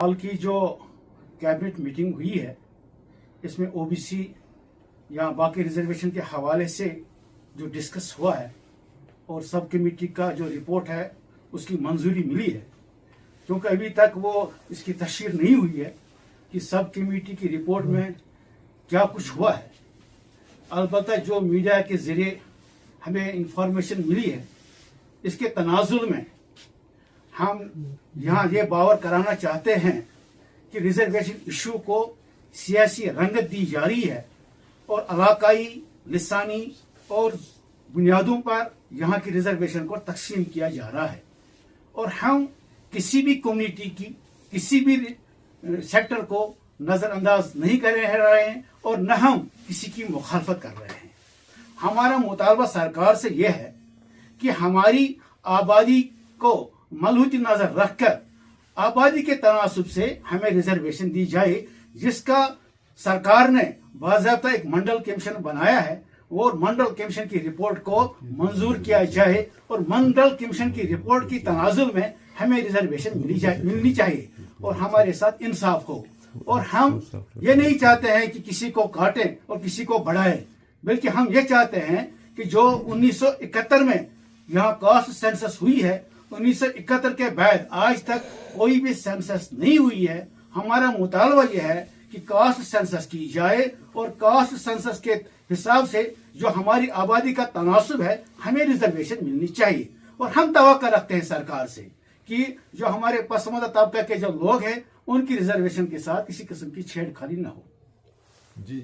हाल की जो cabinet meeting हुई है इसमें ओबीसी या बाकी रिजर्वेशन के हवाले से जो डिस्कस हुआ है और सब कमेटी का जो रिपोर्ट है उसकी मंजूरी मिली है, क्योंकि अभी तक वो इसकी तशरीह नहीं हुई है कि सब कमेटी की रिपोर्ट में क्या कुछ हुआ है। अलबत्ता जो मीडिया के जरिए हमें इंफॉर्मेशन मिली है इसके तनाजुल में हम यहाँ ये बावर कराना चाहते हैं कि रिजर्वेशन इशू को सियासी रंगत दी जा रही है और इलाकाई, लिसानी और बुनियादों पर यहाँ की रिजर्वेशन को तकसीम किया जा रहा है और हम किसी भी कम्युनिटी की किसी भी सेक्टर को नज़रअंदाज नहीं कर रहे हैं और न हम किसी की मुखालफत कर रहे हैं। हमारा मुतालबा सरकार से यह है कि हमारी आबादी को मलहूती नजर रखकर आबादी के तनासुब से हमें रिजर्वेशन दी जाए, जिसका सरकार ने बाज़ाब्ता एक मंडल कमीशन बनाया है और मंडल कमीशन की रिपोर्ट को मंजूर किया जाए और मंडल कमीशन की रिपोर्ट की तनाजुल में हमें रिजर्वेशन मिलनी चाहिए और हमारे साथ इंसाफ हो। और हम ये नहीं चाहते हैं कि किसी को काटें और किसी को बढ़ाएं, बल्कि हम ये चाहते हैं कि जो 1971 में यहाँ कास्ट सेंसस हुई है, 1971 के बाद आज तक कोई भी सेंसस नहीं हुई है। हमारा मुतालबा यह है कि कास्ट सेंसस की जाए और कास्ट सेंसस के हिसाब से जो हमारी आबादी का तनासुब है हमें रिजर्वेशन मिलनी चाहिए। और हम तवक्को रखते हैं सरकार से कि जो हमारे पसमानदा तबका के जो लोग हैं उनकी रिजर्वेशन के साथ किसी किस्म की छेड़खानी न हो। जी,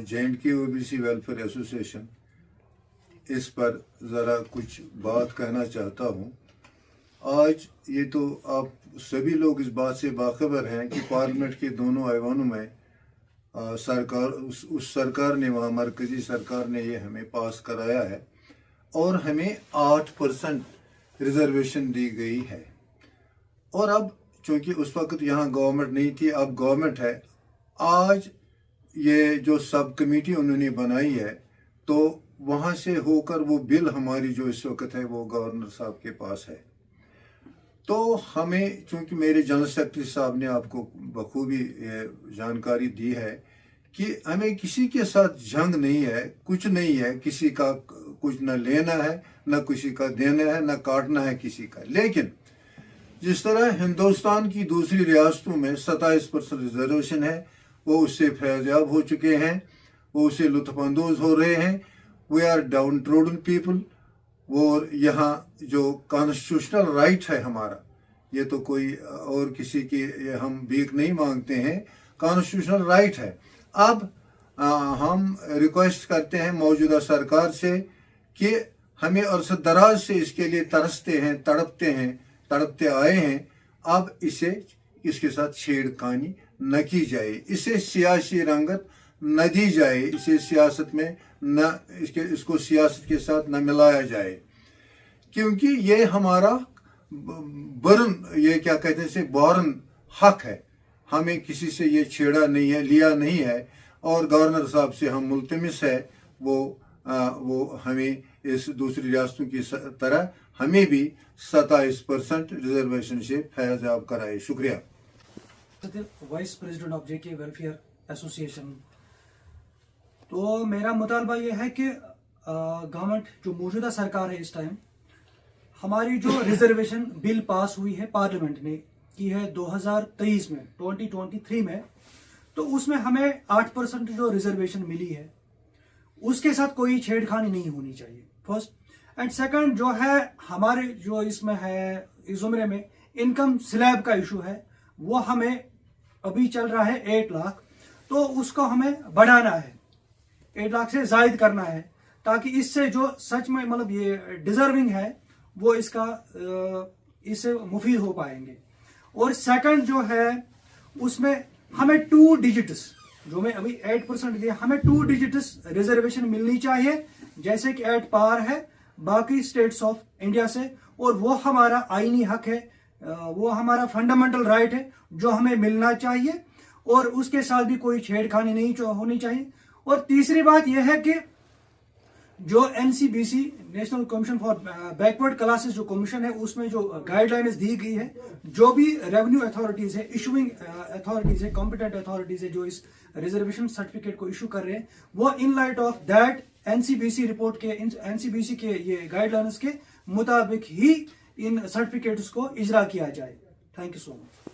J&K ओबीसी वेलफेयर एसोसिएशन इस पर ज़रा कुछ बात कहना चाहता हूँ। आज ये तो आप सभी लोग इस बात से बाखबर हैं कि पार्लियामेंट के दोनों ऐवानों में सरकार उस सरकार ने, वहाँ मरकजी सरकार ने ये हमें पास कराया है और हमें 8% रिजर्वेशन दी गई है। और अब चूँकि उस वक्त यहाँ गवर्नमेंट नहीं थी, अब गवर्नमेंट है। आज ये जो सब कमेटी उन्होंने बनाई है तो वहाँ से होकर वो बिल हमारी जो इस वक्त है वो गवर्नर साहब के पास है। तो हमें, चूँकि मेरे जनरल सेक्रेटरी साहब ने आपको बखूबी ये जानकारी दी है कि हमें किसी के साथ जंग नहीं है, कुछ नहीं है, किसी का कुछ न लेना है न किसी का देना है, न काटना है किसी का। लेकिन जिस तरह हिंदुस्तान की दूसरी रियासतों में 27% रिजर्वेशन है, वो उससे फैज़याब हो चुके हैं, वो उससे लुत्फ़अंदोज़ हो रहे हैं। We are downtrodden people. और यहाँ जो कॉन्स्टिट्यूशनल राइट है हमारा, ये तो कोई और किसी की हम भीख नहीं मांगते हैं, कॉन्स्टिट्यूशनल राइट है। अब हम रिक्वेस्ट करते हैं मौजूदा सरकार से कि हमें अरसद दराज से इसके लिए तरसते हैं, तड़पते आए हैं। अब इसके साथ छेड़खानी न की जाए, इसे सियासी रंगत न दी जाए, इसे सियासत में न इसको सियासत के साथ न मिलाया जाए, क्योंकि ये हमारा ये क्या कहते हैं बॉर्न हक है। हमें किसी से ये छेड़ा नहीं है, लिया नहीं है। और गवर्नर साहब से हम मुल्तमिस है वो हमें इस दूसरी रियासतों की तरह हमें भी 27% रिजर्वेशन से फैज़याब कराए। शुक्रिया। Vice president of JK welfare association. तो मेरा मुतालबा ये है कि गवर्नमेंट जो मौजूदा सरकार है इस टाइम, हमारी जो रिजर्वेशन बिल पास हुई है पार्लियामेंट ने की है 2023 में 2023 में, तो उसमें हमें 8% जो रिजर्वेशन मिली है उसके साथ कोई छेड़खानी नहीं होनी चाहिए, फर्स्ट। एंड सेकंड जो है हमारे जो इसमें है इस ज़ुमरे में इनकम स्लैब का इशू है, वो हमें अभी चल रहा है 8 लाख, तो उसको हमें बढ़ाना है, 8 लाख से जायद करना है, ताकि इससे जो सच में मतलब ये डिजर्विंग है वो इससे मुफीद हो पाएंगे। और सेकंड जो है उसमें हमें 2 डिजिट्स, जो मैं अभी 8% दिया, हमें 2 डिजिट्स रिजर्वेशन मिलनी चाहिए, जैसे कि एट पार है बाकी स्टेट्स ऑफ इंडिया से। और वो हमारा आईनी हक है, वो हमारा फंडामेंटल राइट है जो हमें मिलना चाहिए और उसके साथ भी कोई छेड़खानी नहीं होनी चाहिए। और तीसरी बात यह है कि जो NCBC national commission for backward classes जो कमीशन है उसमें जो गाइडलाइंस दी गई है, जो भी रेवेन्यू अथॉरिटीज है, इशूइंग अथॉरिटीज है, कॉम्पिटेंट अथॉरिटीज है जो इस रिजर्वेशन सर्टिफिकेट को इशू कर रहे हैं, वो in light of that NCBC report के NCBC के ये गाइडलाइंस के मुताबिक ही इन सर्टिफिकेट्स को इजरा किया जाए. Thank you so much.